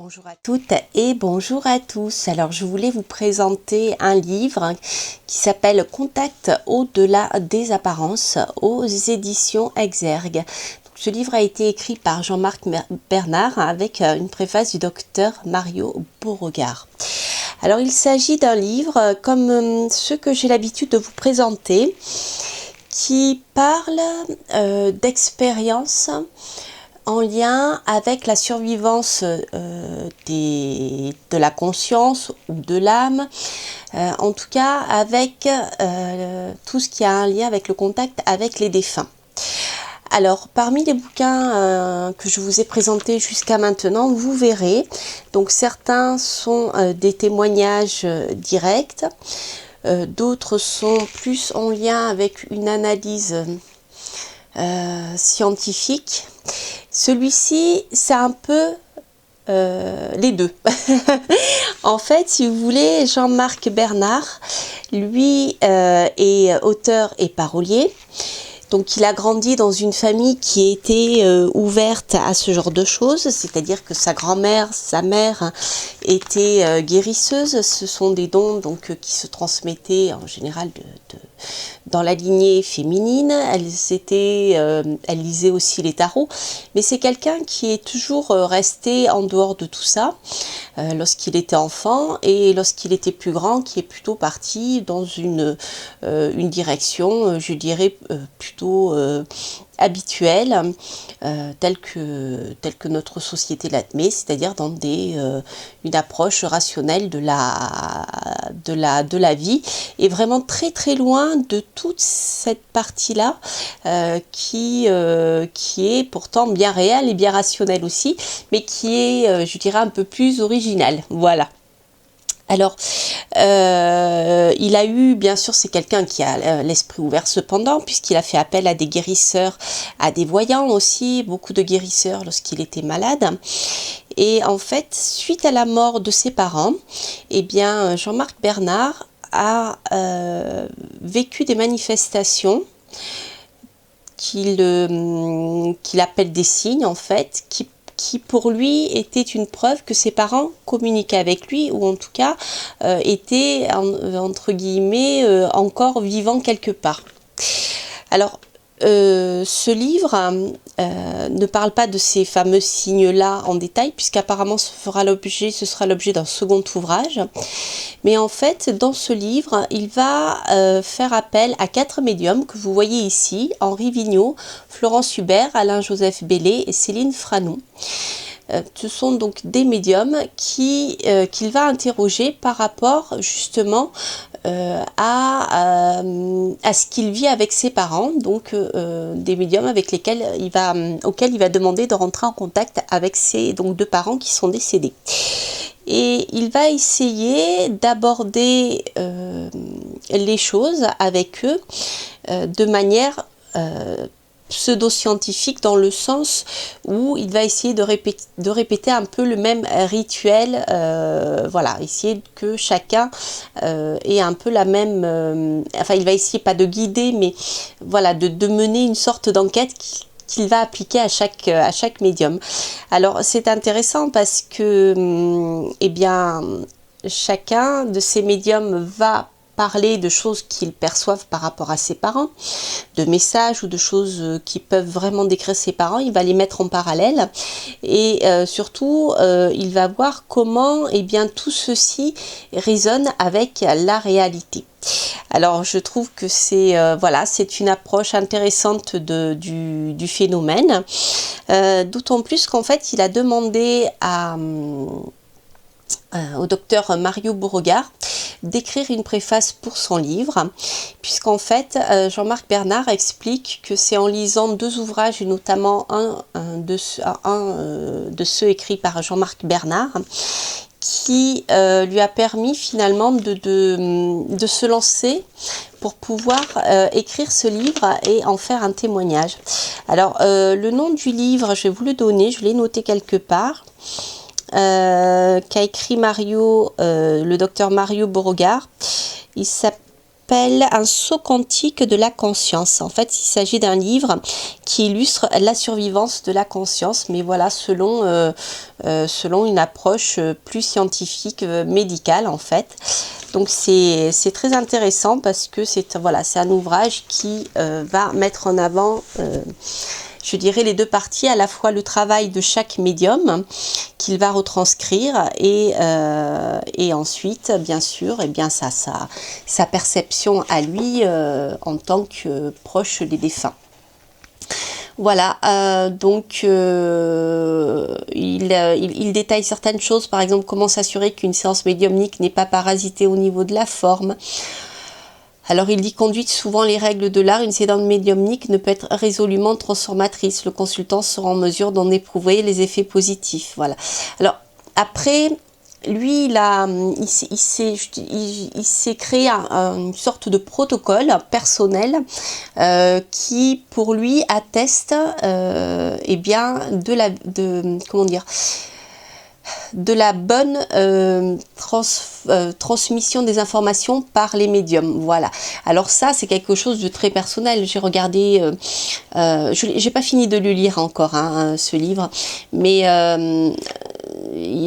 Bonjour à toutes et bonjour à tous. Alors je voulais vous présenter un livre qui s'appelle Contact au-delà des apparences aux éditions Exergue. Donc, ce livre a été écrit par Jean-Marc Bernard avec une préface du docteur Mario Beauregard. Alors il s'agit d'un livre comme ceux que j'ai l'habitude de vous présenter qui parle d'expériences en lien avec la survivance de la conscience ou de l'âme, en tout cas avec tout ce qui a un lien avec le contact avec les défunts. Alors, parmi les bouquins que je vous ai présentés jusqu'à maintenant, vous verrez, donc certains sont des témoignages directs, d'autres sont plus en lien avec une analyse scientifique. Celui-ci, c'est un peu les deux. En fait, si vous voulez, Jean-Marc Bernard, lui, est auteur et parolier. Donc il a grandi dans une famille qui était ouverte à ce genre de choses, c'est-à-dire que sa grand-mère, sa mère étaient guérisseuses. Ce sont des dons donc qui se transmettaient en général dans la lignée féminine. Elle lisait aussi les tarots, mais c'est quelqu'un qui est toujours resté en dehors de tout ça lorsqu'il était enfant, et lorsqu'il était plus grand, qui est plutôt parti dans une direction, je dirais, plutôt habituelle, telle que notre société l'admet, c'est-à-dire dans une approche rationnelle de la vie, et vraiment très très loin de toute cette partie-là qui est pourtant bien réelle et bien rationnelle aussi, mais qui est, je dirais, un peu plus originale. Voilà. Alors, il a eu, bien sûr, c'est quelqu'un qui a l'esprit ouvert cependant, puisqu'il a fait appel à des guérisseurs, à des voyants aussi, beaucoup de guérisseurs lorsqu'il était malade. Et en fait, suite à la mort de ses parents, eh bien, Jean-Marc Bernard a vécu des manifestations qu'il appelle des signes, en fait, qui pour lui était une preuve que ses parents communiquaient avec lui, ou en tout cas étaient entre guillemets encore vivants quelque part. Alors ce livre ne parle pas de ces fameux signes-là en détail, puisqu'apparemment ce sera l'objet d'un second ouvrage. Mais en fait, dans ce livre, il va faire appel à 4 médiums que vous voyez ici: Henri Vigneault, Florence Hubert, Alain-Joseph Bellé et Céline Franou. Ce sont donc des médiums qu'il va interroger par rapport justement à ce qu'il vit avec ses parents, donc des médiums auxquels il va demander de rentrer en contact avec ses donc 2 parents qui sont décédés. Et il va essayer d'aborder les choses avec eux de manière pseudo-scientifique, dans le sens où il va essayer de répéter un peu le même rituel, voilà, essayer que chacun ait un peu la même, enfin il va essayer pas de guider, mais voilà, de mener une sorte d'enquête qu'il va appliquer à chaque médium. Alors c'est intéressant parce que eh bien chacun de ces médiums va parler de choses qu'ils perçoivent par rapport à ses parents, de messages ou de choses qui peuvent vraiment décrire ses parents. Il va les mettre en parallèle, et surtout il va voir comment eh bien tout ceci résonne avec la réalité. Alors je trouve que c'est voilà, c'est une approche intéressante du phénomène, d'autant plus qu'en fait il a demandé au docteur Mario Beauregard d'écrire une préface pour son livre, puisqu'en fait Jean-Marc Bernard explique que c'est en lisant 2 ouvrages, et notamment un de ceux écrits par Jean-Marc Bernard, qui lui a permis finalement de se lancer pour pouvoir écrire ce livre et en faire un témoignage. Alors le nom du livre, je vais vous le donner, je l'ai noté quelque part, qu'a écrit le docteur Mario Beauregard. Il s'appelle s'appelle Un saut quantique de la conscience. En fait, il s'agit d'un livre qui illustre la survivance de la conscience, mais voilà, selon une approche plus scientifique, médicale en fait. Donc c'est très intéressant parce que c'est un ouvrage qui va mettre en avant je dirais les deux parties, à la fois le travail de chaque médium qu'il va retranscrire et ensuite, bien sûr, sa perception à lui en tant que proche des défunts. Voilà, il détaille certaines choses, par exemple comment s'assurer qu'une séance médiumnique n'est pas parasitée au niveau de la forme. Alors il dit conduite souvent les règles de l'art, une séance médiumnique ne peut être résolument transformatrice. Le consultant sera en mesure d'en éprouver les effets positifs. Voilà. Alors après, lui, il s'est créé une sorte de protocole personnel qui, pour lui, atteste de la bonne transmission des informations par les médiums. Voilà. Alors ça, c'est quelque chose de très personnel. J'ai regardé, j'ai pas fini de le lire encore, ce livre, mais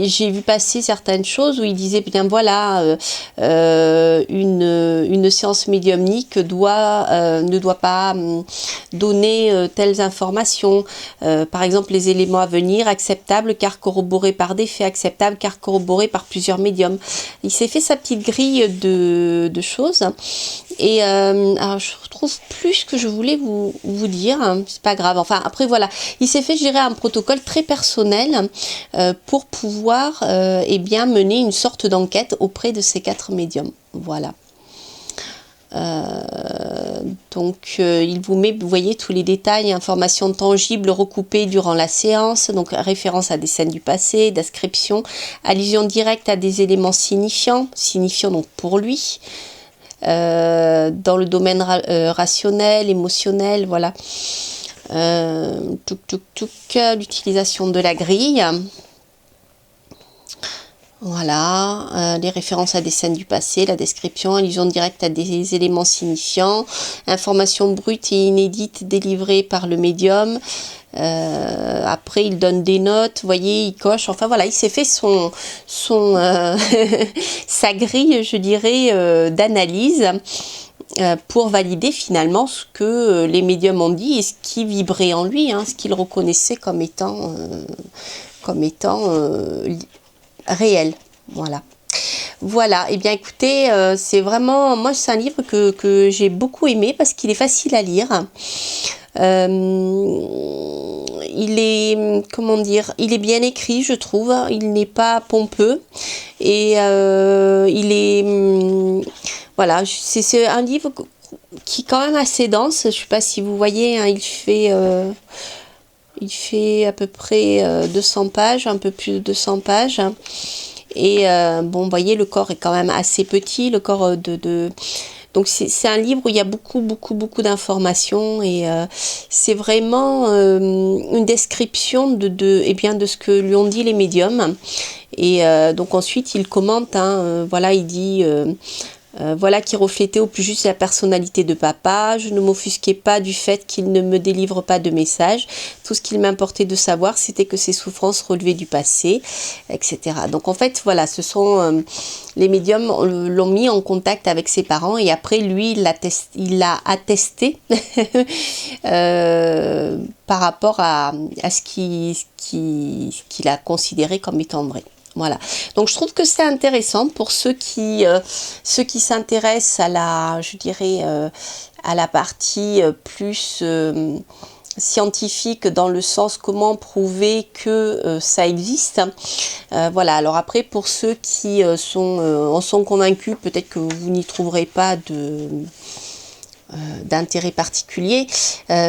j'ai vu passer certaines choses où il disait bien voilà, une séance médiumnique ne doit pas donner telles informations, par exemple les éléments à venir acceptables car corroborés par des faits, acceptables car corroborés par plusieurs médiums. Il s'est fait sa petite grille de choses et alors je retrouve plus ce que je voulais vous dire, c'est pas grave, enfin après voilà, il s'est fait, je dirais, un protocole très personnel pour pouvoir mener une sorte d'enquête auprès de ces 4 médiums. Voilà. Il vous met, vous voyez, tous les détails, informations tangibles recoupées durant la séance, donc référence à des scènes du passé, description, allusion directe à des éléments signifiants donc pour lui, dans le domaine rationnel, émotionnel, voilà. L'utilisation de la grille. Voilà, les références à des scènes du passé, la description, allusion directe à des éléments signifiants, informations brutes et inédites délivrées par le médium. Après, il donne des notes, vous voyez, il coche. Enfin voilà, il s'est fait sa grille, je dirais, d'analyse pour valider finalement ce que les médiums ont dit et ce qui vibrait en lui, ce qu'il reconnaissait comme étant réel. Voilà, et bien écoutez, c'est vraiment, moi c'est un livre que j'ai beaucoup aimé parce qu'il est facile à lire. Il est, comment dire, il est bien écrit, je trouve, il n'est pas pompeux et il est, voilà, c'est un livre qui est quand même assez dense. Je ne sais pas si vous voyez, il fait à peu près 200 pages, un peu plus de 200 pages. Et bon, vous voyez, le corps est quand même assez petit, le corps donc c'est un livre où il y a beaucoup d'informations et c'est vraiment une description de ce que lui ont dit les médiums. Et donc ensuite il commente, voilà, il dit voilà qui reflétait au plus juste la personnalité de papa. Je ne m'offusquais pas du fait qu'il ne me délivre pas de message. Tout ce qu'il m'importait de savoir, c'était que ses souffrances relevaient du passé, etc. Donc en fait, voilà, ce sont les médiums l'ont mis en contact avec ses parents et après lui, il l'a attesté par rapport à ce qu'il a considéré comme étant vrai. Voilà, donc je trouve que c'est intéressant pour ceux qui s'intéressent à la partie plus scientifique, dans le sens comment prouver que ça existe. Voilà, alors après pour ceux qui en sont convaincus, peut-être que vous n'y trouverez pas d'intérêt particulier,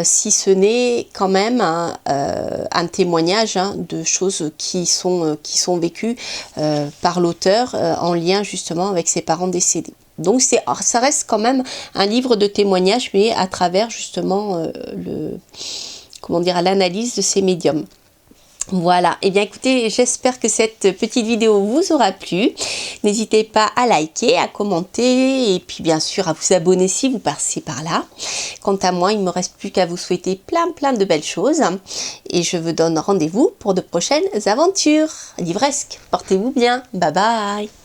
si ce n'est quand même un témoignage de choses qui sont vécues par l'auteur en lien justement avec ses parents décédés. Donc ça reste quand même un livre de témoignages, mais à travers justement l'analyse de ces médiums. Voilà, et bien écoutez, j'espère que cette petite vidéo vous aura plu. N'hésitez pas à liker, à commenter et puis bien sûr à vous abonner si vous passez par là. Quant à moi, il ne me reste plus qu'à vous souhaiter plein de belles choses et je vous donne rendez-vous pour de prochaines aventures livresques. Portez-vous bien, bye bye.